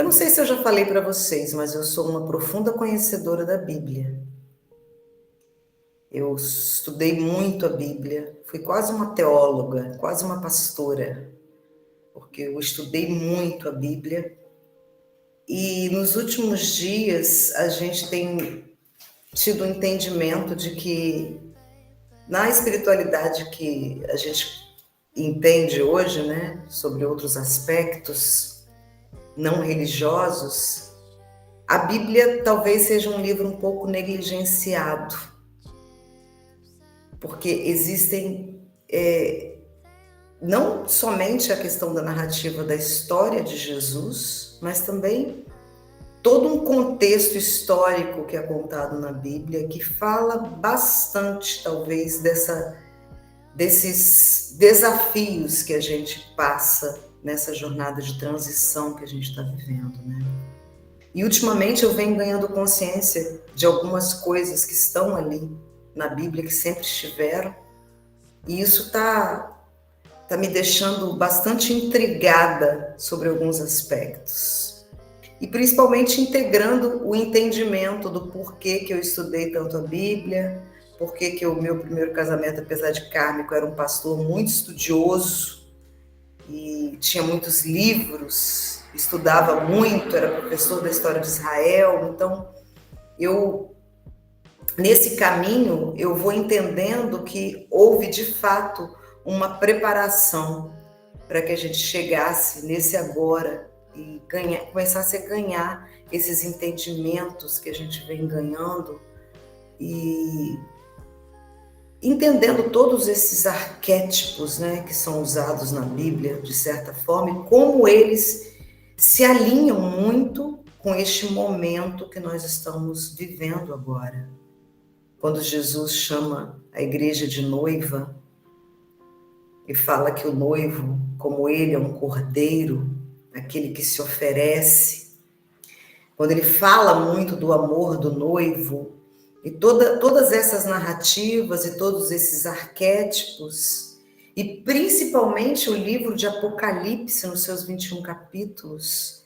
Eu não sei se eu já falei para vocês, mas eu sou uma profunda conhecedora da Bíblia. Eu estudei muito a Bíblia, fui quase uma teóloga, quase uma pastora, porque eu estudei muito a Bíblia. E nos últimos dias a gente tem tido o entendimento de que na espiritualidade que a gente entende hoje, né, sobre outros aspectos não religiosos, a Bíblia talvez seja um livro um pouco negligenciado, porque existem não somente a questão da narrativa da história de Jesus, mas também todo um contexto histórico que é contado na Bíblia, que fala bastante, talvez, desses desafios que a gente passa nessa jornada de transição que a gente está vivendo, né? E ultimamente eu venho ganhando consciência de algumas coisas que estão ali na Bíblia, que sempre estiveram, e isso está me deixando bastante intrigada sobre alguns aspectos. E principalmente integrando o entendimento do porquê que eu estudei tanto a Bíblia, porquê que o meu primeiro casamento, apesar de kármico, era um pastor muito estudioso e tinha muitos livros, estudava muito, era professor da história de Israel. Então, nesse caminho, eu vou entendendo que houve, de fato, uma preparação para que a gente chegasse nesse agora e começasse a ganhar esses entendimentos que a gente vem ganhando e entendendo todos esses arquétipos, né, que são usados na Bíblia, de certa forma, e como eles se alinham muito com este momento que nós estamos vivendo agora. Quando Jesus chama a igreja de noiva e fala que o noivo, como ele é um cordeiro, aquele que se oferece, quando ele fala muito do amor do noivo, e todas essas narrativas e todos esses arquétipos, e principalmente o livro de Apocalipse, nos seus 21 capítulos,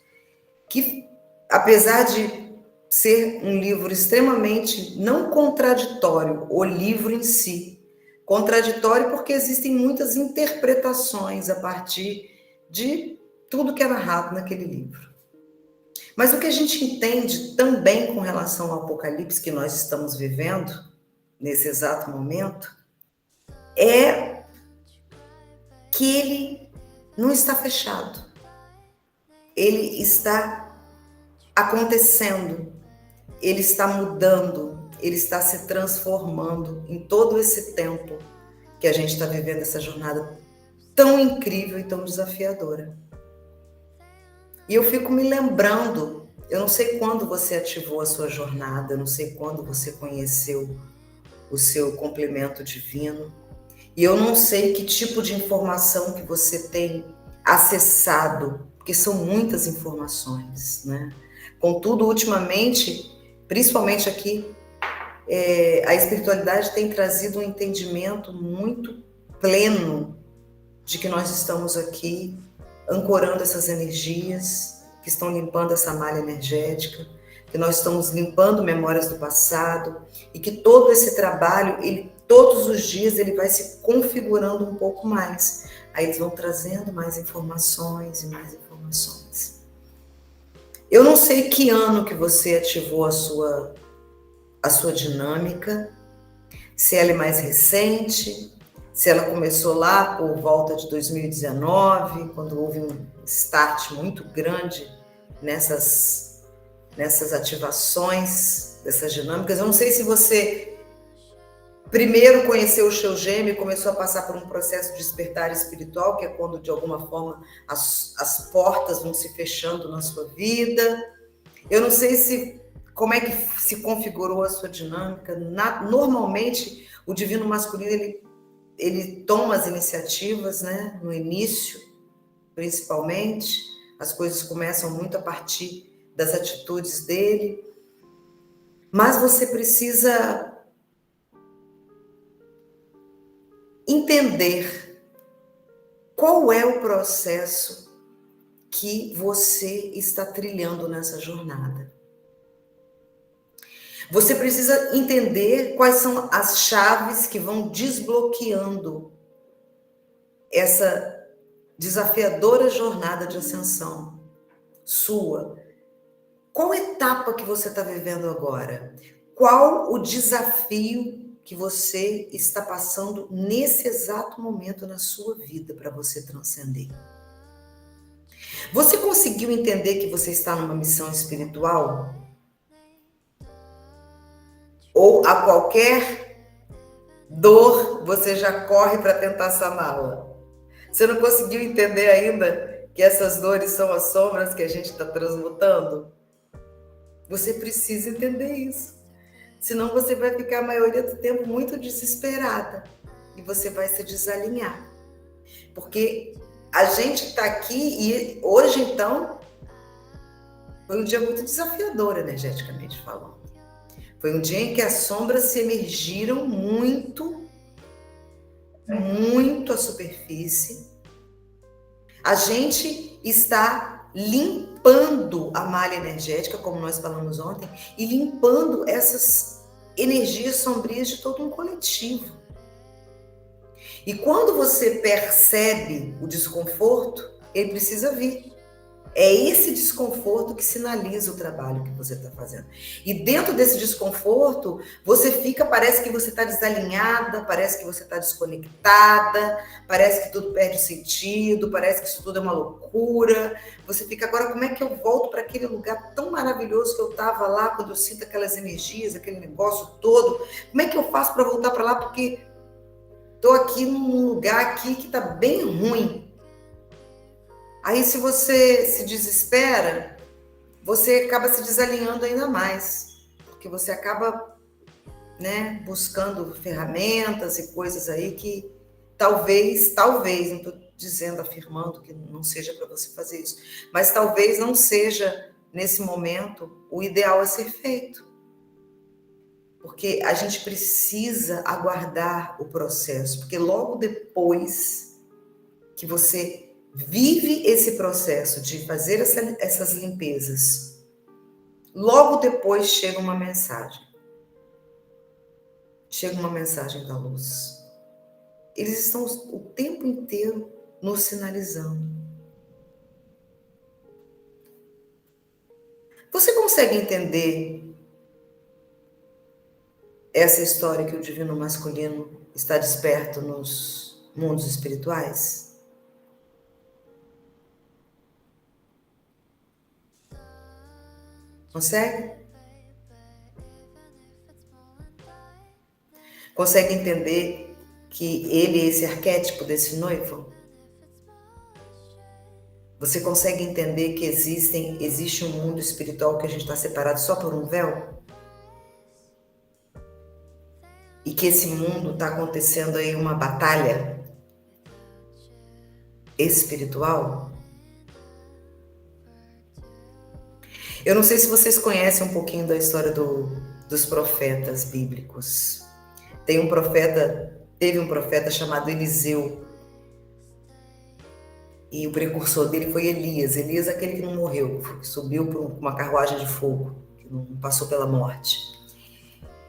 que apesar de ser um livro extremamente não contraditório, o livro em si, contraditório porque existem muitas interpretações a partir de tudo que é narrado naquele livro. Mas o que a gente entende também com relação ao Apocalipse que nós estamos vivendo, nesse exato momento, é que ele não está fechado. Ele está acontecendo, ele está mudando, ele está se transformando em todo esse tempo que a gente está vivendo essa jornada tão incrível e tão desafiadora. E eu fico me lembrando, eu não sei quando você ativou a sua jornada, eu não sei quando você conheceu o seu complemento divino, e eu não sei que tipo de informação que você tem acessado, porque são muitas informações, né? Contudo, ultimamente, principalmente aqui, a espiritualidade tem trazido um entendimento muito pleno de que nós estamos aqui ancorando essas energias que estão limpando essa malha energética, que nós estamos limpando memórias do passado e que todo esse trabalho, todos os dias, ele vai se configurando um pouco mais. Aí eles vão trazendo mais informações e mais informações. Eu não sei que ano que você ativou a sua dinâmica, se ela é mais recente, se ela começou lá por volta de 2019, quando houve um start muito grande nessas ativações, dessas dinâmicas. Eu não sei se você primeiro conheceu o seu gêmeo e começou a passar por um processo de despertar espiritual, que é quando, de alguma forma, as portas vão se fechando na sua vida. Eu não sei como é que se configurou a sua dinâmica. Normalmente, o divino masculino, ele toma as iniciativas, né? No início, principalmente, as coisas começam muito a partir das atitudes dele, mas você precisa entender qual é o processo que você está trilhando nessa jornada. Você precisa entender quais são as chaves que vão desbloqueando essa desafiadora jornada de ascensão sua. Qual etapa que você está vivendo agora? Qual o desafio que você está passando nesse exato momento na sua vida para você transcender? Você conseguiu entender que você está numa missão espiritual? Ou a qualquer dor você já corre para tentar saná-la? Você não conseguiu entender ainda que essas dores são as sombras que a gente está transmutando? Você precisa entender isso. Senão você vai ficar a maioria do tempo muito desesperada e você vai se desalinhar. Porque a gente está aqui e hoje, então, foi um dia muito desafiador, energeticamente falando. Foi um dia em que as sombras se emergiram muito à superfície. A gente está limpando a malha energética, como nós falamos ontem, e limpando essas energias sombrias de todo um coletivo. E quando você percebe o desconforto, ele precisa vir. É esse desconforto que sinaliza o trabalho que você está fazendo. E dentro desse desconforto, você fica, parece que você está desalinhada, parece que você está desconectada, parece que tudo perde sentido, parece que isso tudo é uma loucura. Você fica, agora como é que eu volto para aquele lugar tão maravilhoso que eu estava lá, quando eu sinto aquelas energias, aquele negócio todo? Como é que eu faço para voltar para lá? Porque estou aqui num lugar aqui que está bem ruim. Aí, se você se desespera, você acaba se desalinhando ainda mais, porque você acaba, buscando ferramentas e coisas aí que talvez, não estou dizendo, afirmando que não seja para você fazer isso, mas talvez não seja, nesse momento, o ideal a ser feito. Porque a gente precisa aguardar o processo, porque logo depois que você vive esse processo de fazer essas limpezas, logo depois chega uma mensagem. Chega uma mensagem da luz. Eles estão o tempo inteiro nos sinalizando. Você consegue entender essa história que o divino masculino está desperto nos mundos espirituais? Consegue? Consegue entender que ele é esse arquétipo desse noivo? Você consegue entender que existe um mundo espiritual que a gente está separado só por um véu? E que esse mundo está acontecendo aí uma batalha espiritual? Eu não sei se vocês conhecem um pouquinho da história dos profetas bíblicos. Teve um profeta chamado Eliseu. E o precursor dele foi Elias. Elias é aquele que não morreu, que subiu por uma carruagem de fogo, que não passou pela morte.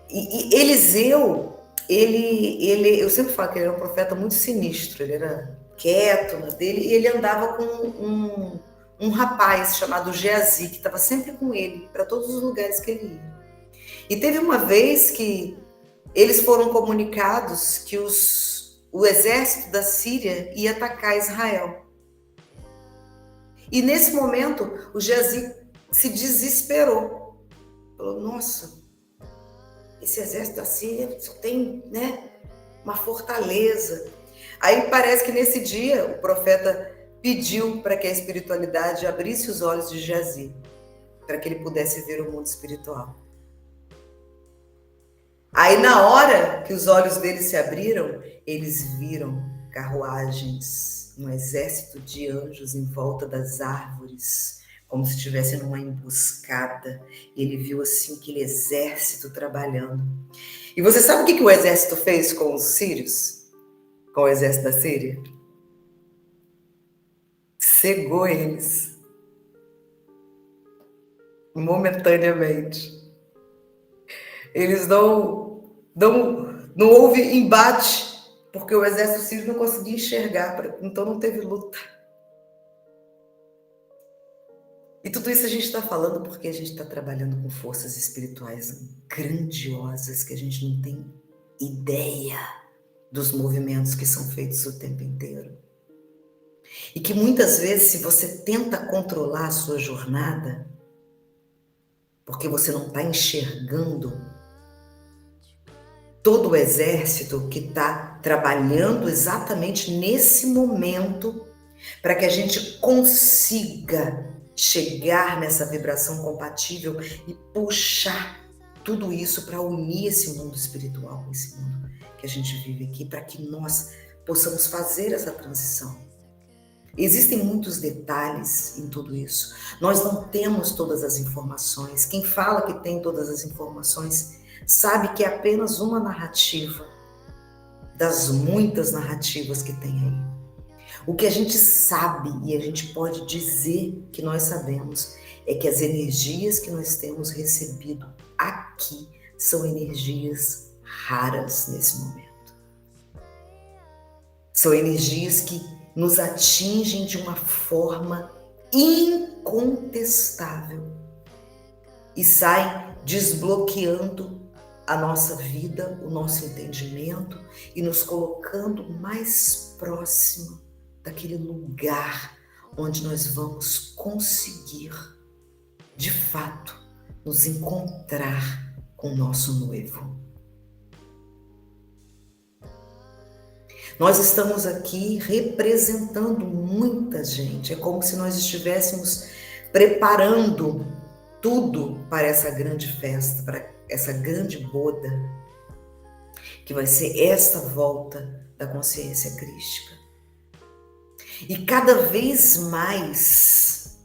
E Eliseu, eu sempre falo que ele era um profeta muito sinistro. Ele era quieto na dele e ele andava com um rapaz chamado Geazi, que estava sempre com ele, para todos os lugares que ele ia. E teve uma vez que eles foram comunicados que o exército da Síria ia atacar Israel. E nesse momento, o Geazi se desesperou. Falou, nossa, esse exército da Síria só tem, uma fortaleza. Aí parece que nesse dia o profeta pediu para que a espiritualidade abrisse os olhos de Geazi, para que ele pudesse ver o mundo espiritual. Aí na hora que os olhos deles se abriram, eles viram carruagens, um exército de anjos em volta das árvores, como se estivesse numa emboscada. E ele viu assim aquele exército trabalhando. E você sabe o que o exército fez com os sírios? Com o exército da Síria? Cegou eles. momentaneamente. Eles não houve embate, porque o exército sírio não conseguia enxergar, então não teve luta. E tudo isso a gente está falando porque a gente está trabalhando com forças espirituais grandiosas que a gente não tem ideia dos movimentos que são feitos o tempo inteiro. E que muitas vezes, se você tenta controlar a sua jornada, porque você não está enxergando todo o exército que está trabalhando exatamente nesse momento para que a gente consiga chegar nessa vibração compatível e puxar tudo isso para unir esse mundo espiritual com esse mundo que a gente vive aqui, para que nós possamos fazer essa transição. Existem muitos detalhes em tudo isso. Nós não temos todas as informações. Quem fala que tem todas as informações sabe que é apenas uma narrativa das muitas narrativas que tem aí. O que a gente sabe e a gente pode dizer que nós sabemos é que as energias que nós temos recebido aqui são energias raras nesse momento. São energias que nos atingem de uma forma incontestável e saem desbloqueando a nossa vida, o nosso entendimento e nos colocando mais próximo daquele lugar onde nós vamos conseguir, de fato, nos encontrar com o nosso noivo. Nós estamos aqui representando muita gente, é como se nós estivéssemos preparando tudo para essa grande festa, para essa grande boda, que vai ser esta volta da consciência crística. E cada vez mais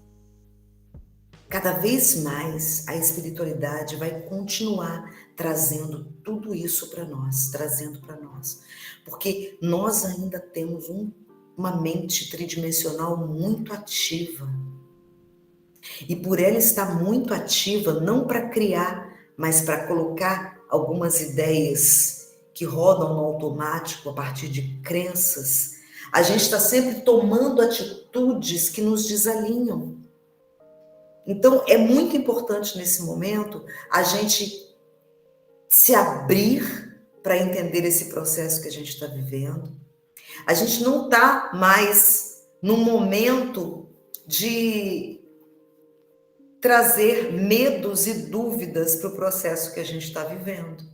a espiritualidade vai continuar trazendo tudo isso para nós, porque nós ainda temos uma mente tridimensional muito ativa. E por ela estar muito ativa, não para criar, mas para colocar algumas ideias que rodam no automático a partir de crenças, a gente está sempre tomando atitudes que nos desalinham. Então, é muito importante nesse momento a gente se abrir para entender esse processo que a gente está vivendo. A gente não está mais no momento de trazer medos e dúvidas para o processo que a gente está vivendo.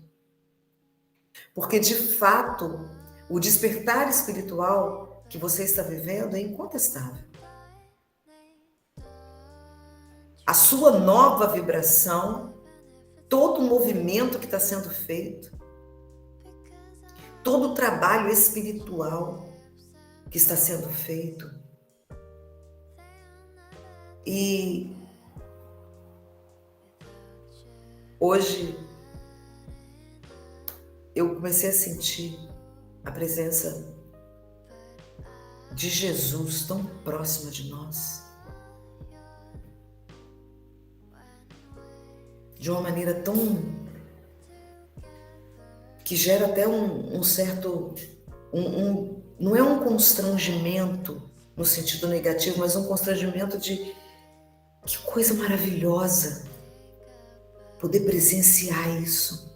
Porque, de fato, o despertar espiritual que você está vivendo é incontestável. A sua nova vibração, todo o movimento que está sendo feito, todo o trabalho espiritual que está sendo feito. E hoje eu comecei a sentir a presença de Jesus tão próxima de nós, de uma maneira tão que gera até um certo, não é um constrangimento no sentido negativo, mas um constrangimento de que coisa maravilhosa poder presenciar isso,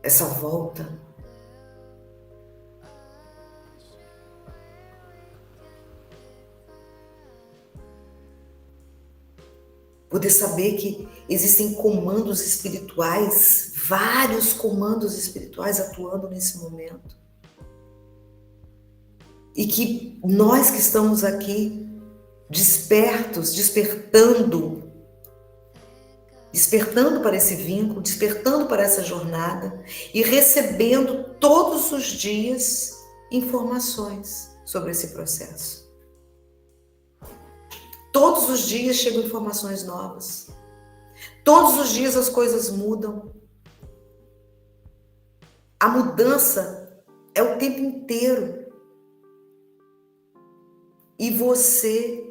essa volta. Poder saber que existem comandos espirituais, vários comandos espirituais atuando nesse momento. E que nós que estamos aqui despertos, despertando para esse vínculo, despertando para essa jornada e recebendo todos os dias informações sobre esse processo. Todos os dias chegam informações novas. Todos os dias as coisas mudam. A mudança é o tempo inteiro. E você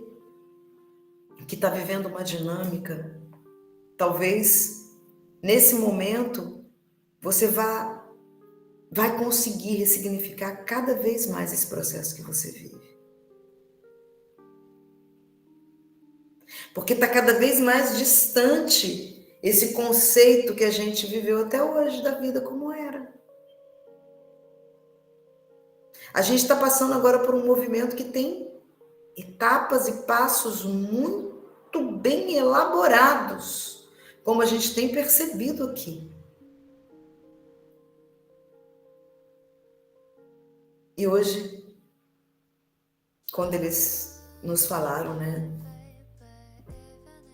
que está vivendo uma dinâmica Talvez nesse momento você vai conseguir ressignificar cada vez mais esse processo que você vive. Porque está cada vez mais distante esse conceito que a gente viveu até hoje da vida como era. A gente está passando agora por um movimento que tem etapas e passos muito bem elaborados, como a gente tem percebido aqui. E hoje, quando eles nos falaram, né,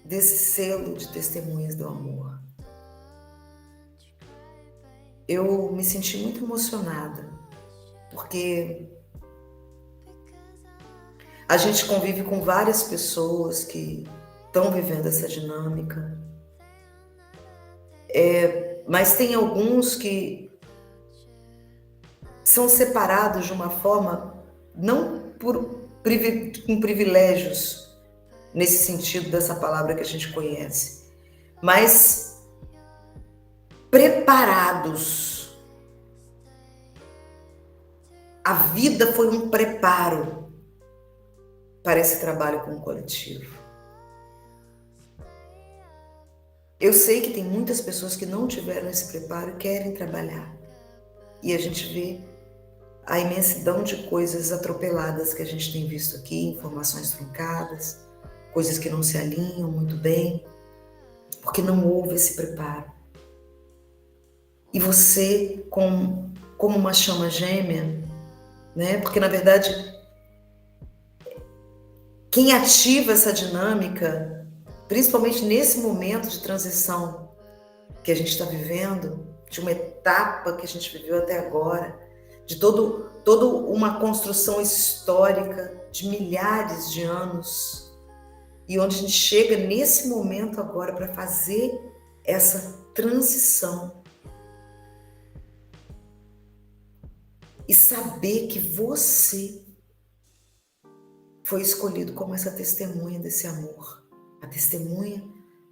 desse selo de testemunhas do amor, eu me senti muito emocionada, porque a gente convive com várias pessoas que estão vivendo essa dinâmica, mas tem alguns que são separados de uma forma, não com privilégios, nesse sentido dessa palavra que a gente conhece, mas preparados. A vida foi um preparo para esse trabalho com o coletivo. Eu sei que tem muitas pessoas que não tiveram esse preparo e querem trabalhar. E a gente vê a imensidão de coisas atropeladas que a gente tem visto aqui, informações truncadas, coisas que não se alinham muito bem, porque não houve esse preparo. E você, como uma chama gêmea, né? Porque na verdade, quem ativa essa dinâmica, principalmente nesse momento de transição que a gente está vivendo, de uma etapa que a gente viveu até agora, de toda uma construção histórica de milhares de anos, e onde a gente chega nesse momento agora para fazer essa transição e saber que você foi escolhido como essa testemunha desse amor, a testemunha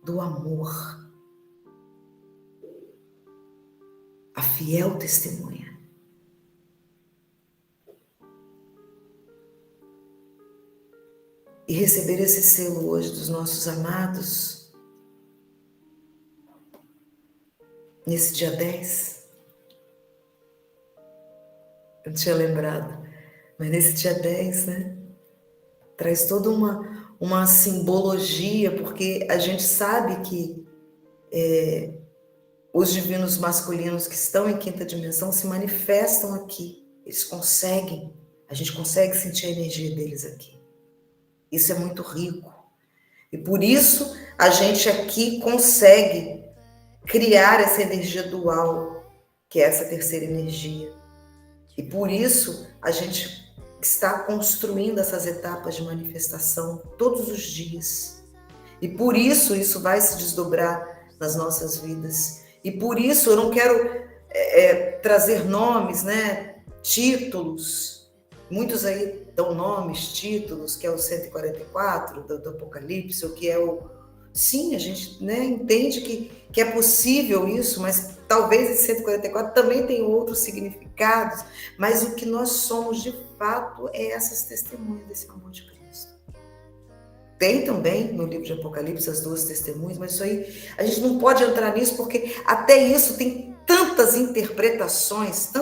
do amor, a fiel testemunha. E receber esse selo hoje dos nossos amados, nesse dia 10, eu não tinha lembrado, mas nesse dia 10, né, traz toda uma simbologia, porque a gente sabe que os divinos masculinos que estão em quinta dimensão se manifestam aqui, a gente consegue sentir a energia deles aqui. Isso é muito rico. E por isso a gente aqui consegue criar essa energia dual, que é essa terceira energia. E por isso a gente está construindo essas etapas de manifestação todos os dias. E por isso isso vai se desdobrar nas nossas vidas. E por isso eu não quero trazer nomes, né, títulos. Muitos aí dão nomes, títulos, que é o 144 do Apocalipse, ou que é o... Sim, a gente, né, entende que é possível isso, mas talvez esse 144 também tem outros significados, mas o que nós somos de fato é essas testemunhas desse amor de Cristo. Tem também no livro de Apocalipse as 12 testemunhas, mas isso aí, a gente não pode entrar nisso, porque até isso tem tantas interpretações,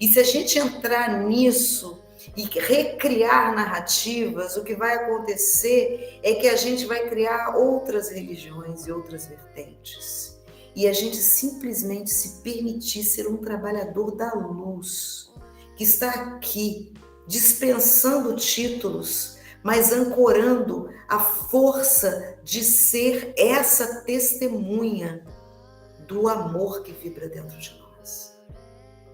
e se a gente entrar nisso e recriar narrativas, o que vai acontecer é que a gente vai criar outras religiões e outras vertentes. E a gente simplesmente se permitir ser um trabalhador da luz, que está aqui dispensando títulos, mas ancorando a força de ser essa testemunha do amor que vibra dentro de nós.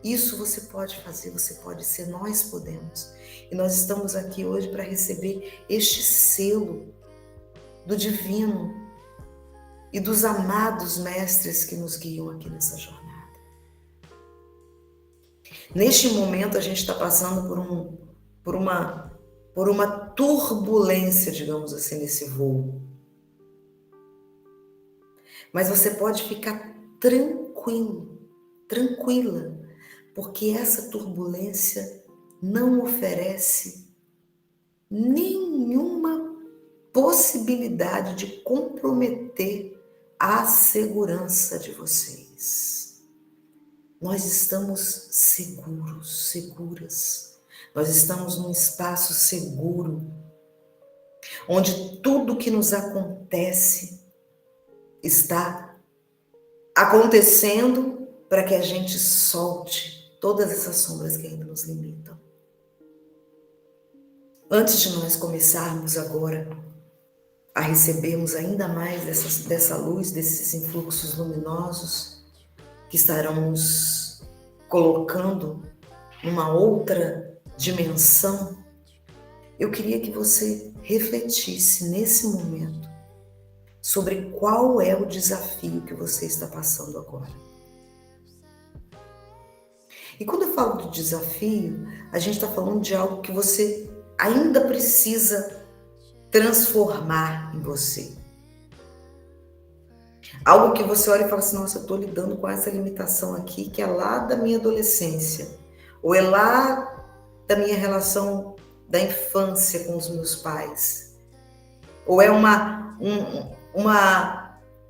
Isso você pode fazer, você pode ser, nós podemos. E nós estamos aqui hoje para receber este selo do divino e dos amados mestres que nos guiam aqui nessa jornada. Neste momento a gente está passando por uma turbulência, digamos assim, nesse voo. Mas você pode ficar tranquilo, tranquila, porque essa turbulência não oferece nenhuma possibilidade de comprometer a segurança de vocês. Nós estamos seguros, seguras. Nós estamos num espaço seguro, onde tudo que nos acontece está acontecendo para que a gente solte todas essas sombras que ainda nos limitam. Antes de nós começarmos agora a recebermos ainda mais dessa luz, desses influxos luminosos que estarão nos colocando numa outra dimensão, eu queria que você refletisse nesse momento sobre qual é o desafio que você está passando agora. E quando eu falo de desafio, a gente está falando de algo que você ainda precisa transformar em você. Algo que você olha e fala assim, nossa, eu estou lidando com essa limitação aqui, que é lá da minha adolescência, ou é lá da minha relação da infância com os meus pais, ou é uma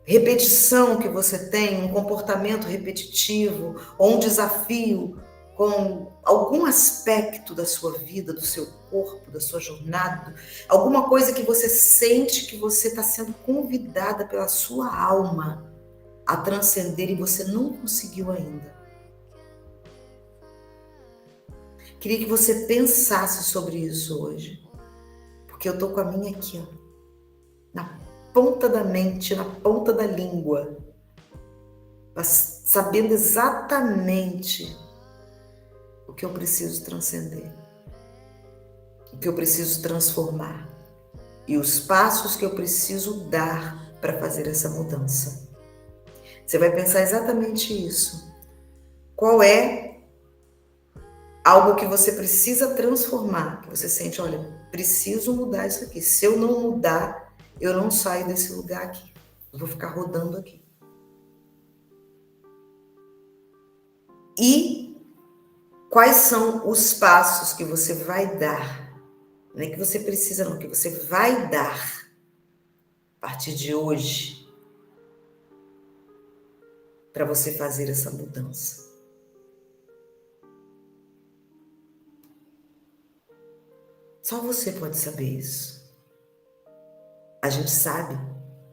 repetição que você tem, um comportamento repetitivo, ou um desafio com algum aspecto da sua vida, do seu corpo, da sua jornada, alguma coisa que você sente que você está sendo convidada pela sua alma a transcender e você não conseguiu ainda. Queria que você pensasse sobre isso hoje, porque eu estou com a minha aqui, ó, na ponta da mente, na ponta da língua, sabendo exatamente o que eu preciso transcender, o que eu preciso transformar e os passos que eu preciso dar para fazer essa mudança. Você vai pensar exatamente isso. Qual é algo que você precisa transformar, que você sente, olha, preciso mudar isso aqui. Se eu não mudar, eu não saio desse lugar aqui. Eu vou ficar rodando aqui. E quais são os passos que você vai dar? Não é que você precisa, não, que você vai dar a partir de hoje para você fazer essa mudança. Só você pode saber isso. A gente sabe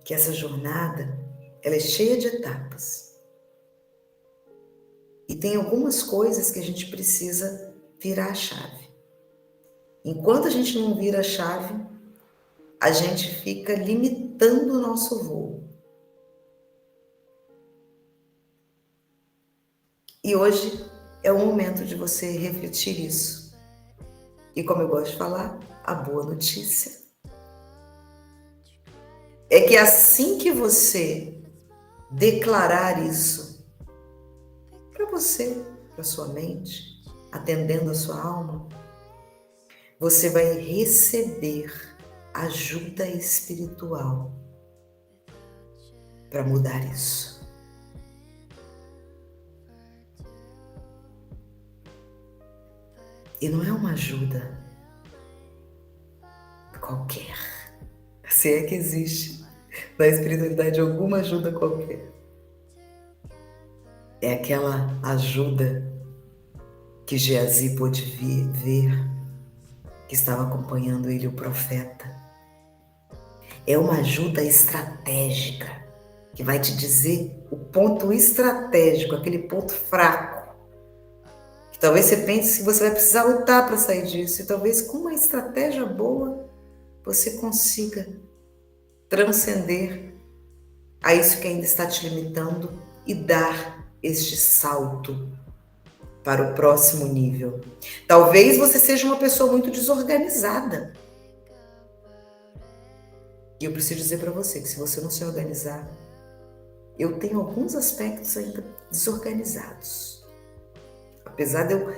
que essa jornada, ela é cheia de etapas. E tem algumas coisas que a gente precisa virar a chave. Enquanto a gente não vira a chave, a gente fica limitando o nosso voo. E hoje é o momento de você refletir isso. E como eu gosto de falar, a boa notícia é que assim que você declarar isso para você, para sua mente, atendendo a sua alma, você vai receber ajuda espiritual para mudar isso. E não é uma ajuda qualquer. Se é que existe na espiritualidade alguma ajuda qualquer. É aquela ajuda que Geazi pôde ver, que estava acompanhando ele, o profeta. É uma ajuda estratégica, que vai te dizer o ponto estratégico, aquele ponto fraco. Que talvez você pense que você vai precisar lutar para sair disso. E talvez com uma estratégia boa, você consiga transcender a isso que ainda está te limitando e dar este salto para o próximo nível. Talvez você seja uma pessoa muito desorganizada. E eu preciso dizer para você que se você não se organizar, eu tenho alguns aspectos ainda desorganizados. Apesar de eu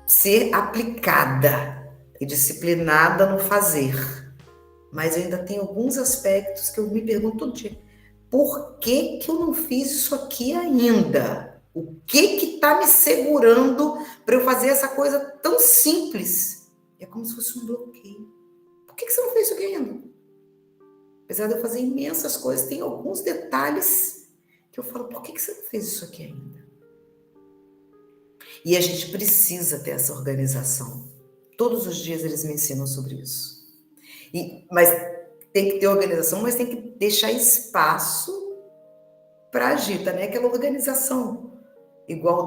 ser aplicada e disciplinada no fazer, mas eu ainda tenho alguns aspectos que eu me pergunto todo dia, por que que eu não fiz isso aqui ainda? O que que tá me segurando para eu fazer essa coisa tão simples? É como se fosse um bloqueio. Por que que você não fez isso aqui ainda? Apesar de eu fazer imensas coisas, tem alguns detalhes que eu falo, por que que você não fez isso aqui ainda? E a gente precisa ter essa organização. Todos os dias eles me ensinam sobre isso. Mas tem que ter organização, mas tem que deixar espaço para agir, tá? Não é aquela organização igual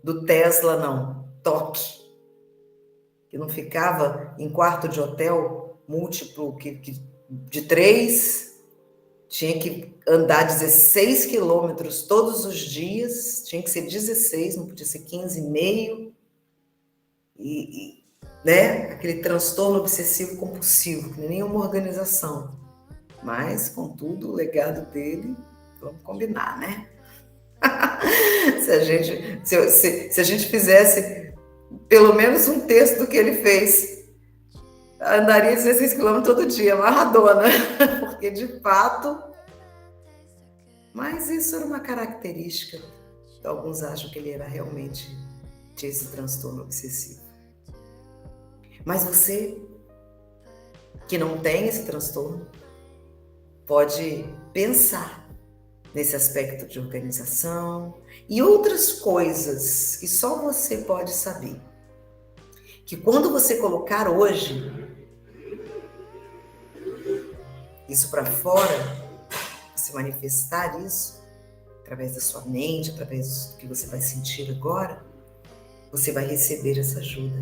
do Tesla, não. Toque. Que não ficava em quarto de hotel múltiplo de 3, tinha que andar 16 quilômetros todos os dias, tinha que ser 16, não podia ser 15,5. Né? Aquele transtorno obsessivo compulsivo, que nem uma organização. Mas, contudo, o legado dele, vamos combinar, né? se a gente fizesse pelo menos um terço do que ele fez, andaria 16 quilômetros todo dia, Maradona, porque de fato. Mas isso era uma característica. Alguns acham que ele era realmente tinha esse transtorno obsessivo. Mas você que não tem esse transtorno pode pensar nesse aspecto de organização e outras coisas que só você pode saber. Que quando você colocar hoje isso para fora, se manifestar isso através da sua mente, através do que você vai sentir agora, você vai receber essa ajuda.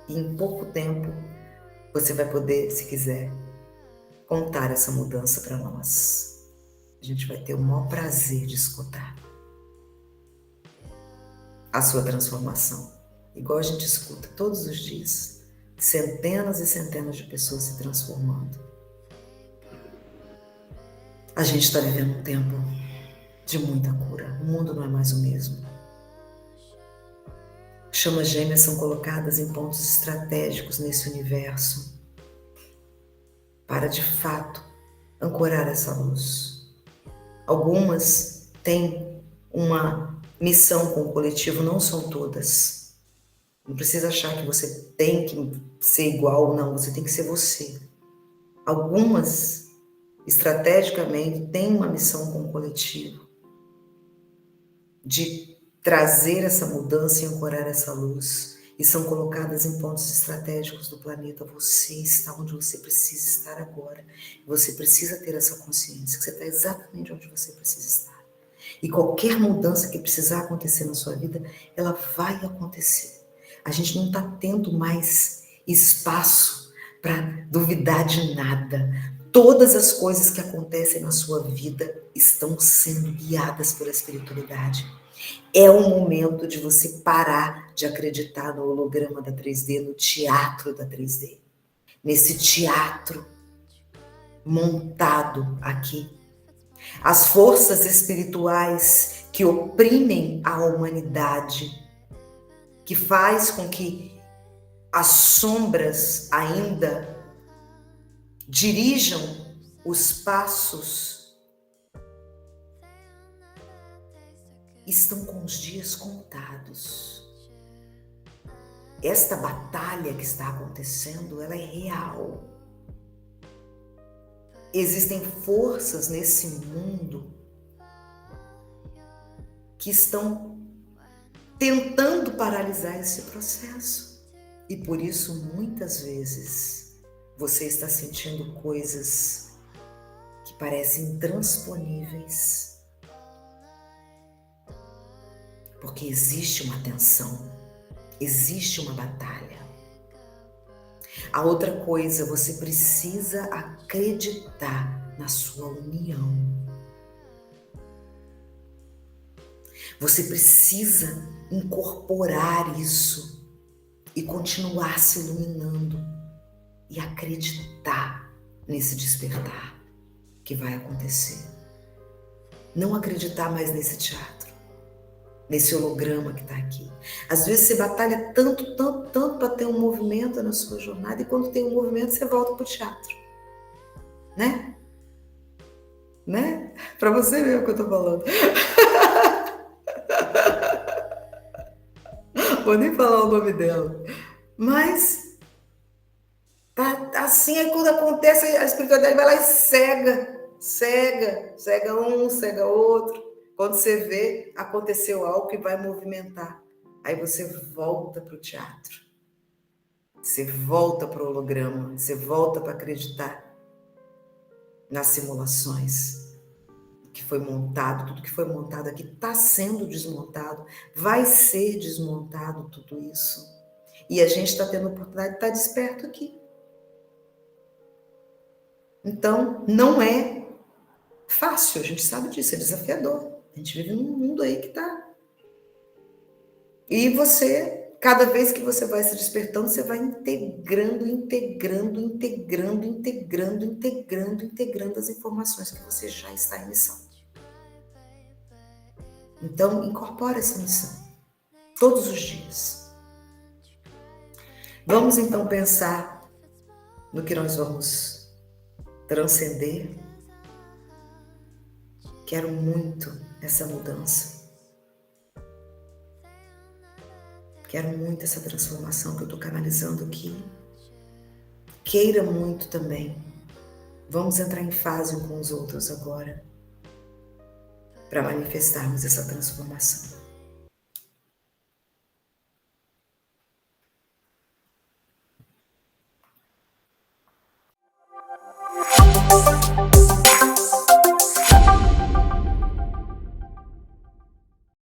E em pouco tempo você vai poder, se quiser, contar essa mudança para nós. A gente vai ter o maior prazer de escutar a sua transformação. Igual a gente escuta todos os dias, centenas e centenas de pessoas se transformando. A gente está vivendo um tempo de muita cura. O mundo não é mais o mesmo. Chamas gêmeas são colocadas em pontos estratégicos nesse universo para, de fato, ancorar essa luz. Algumas têm uma missão com o coletivo, não são todas. Não precisa achar que você tem que ser igual, não, você tem que ser você. Algumas, estrategicamente, têm uma missão com o coletivo de trazer essa mudança e ancorar essa luz, e são colocadas em pontos estratégicos do planeta. Você está onde você precisa estar agora. Você precisa ter essa consciência, que você está exatamente onde você precisa estar. E qualquer mudança que precisar acontecer na sua vida, ela vai acontecer. A gente não está tendo mais espaço para duvidar de nada. Todas as coisas que acontecem na sua vida estão sendo guiadas pela espiritualidade. É o momento de você parar de acreditar no holograma da 3D, no teatro da 3D. Nesse teatro montado aqui. As forças espirituais que oprimem a humanidade, que faz com que as sombras ainda dirijam os passos, estão com os dias contados. Esta batalha que está acontecendo, ela é real. Existem forças nesse mundo que estão tentando paralisar esse processo. E por isso, muitas vezes, você está sentindo coisas que parecem intransponíveis. Porque existe uma tensão, existe uma batalha. A outra coisa, você precisa acreditar na sua união. Você precisa incorporar isso e continuar se iluminando e acreditar nesse despertar que vai acontecer. Não acreditar mais nesse teatro, nesse holograma que está aqui. Às vezes você batalha tanto para ter um movimento na sua jornada, e quando tem um movimento você volta para o teatro, né? né? Para você ver o que eu tô falando. Vou nem falar o nome dela. Mas tá assim, aí quando acontece, a espiritualidade vai lá e cega um, cega outro. Quando você vê, aconteceu algo que vai movimentar. Aí você volta para o teatro, você volta para o holograma, você volta para acreditar nas simulações que foi montado, tudo que foi montado aqui está sendo desmontado, vai ser desmontado tudo isso. E a gente está tendo a oportunidade de estar desperto aqui. Então, não é fácil, a gente sabe disso, é desafiador. A gente vive num mundo aí que tá. E você, cada vez que você vai se despertando, você vai integrando as informações que você já está em missão. Então, incorpore essa missão todos os dias. Vamos então pensar no que nós vamos transcender. Quero muito essa mudança. Quero muito essa transformação que eu estou canalizando aqui. Queira muito também. Vamos entrar em fase com os outros agora, para manifestarmos essa transformação.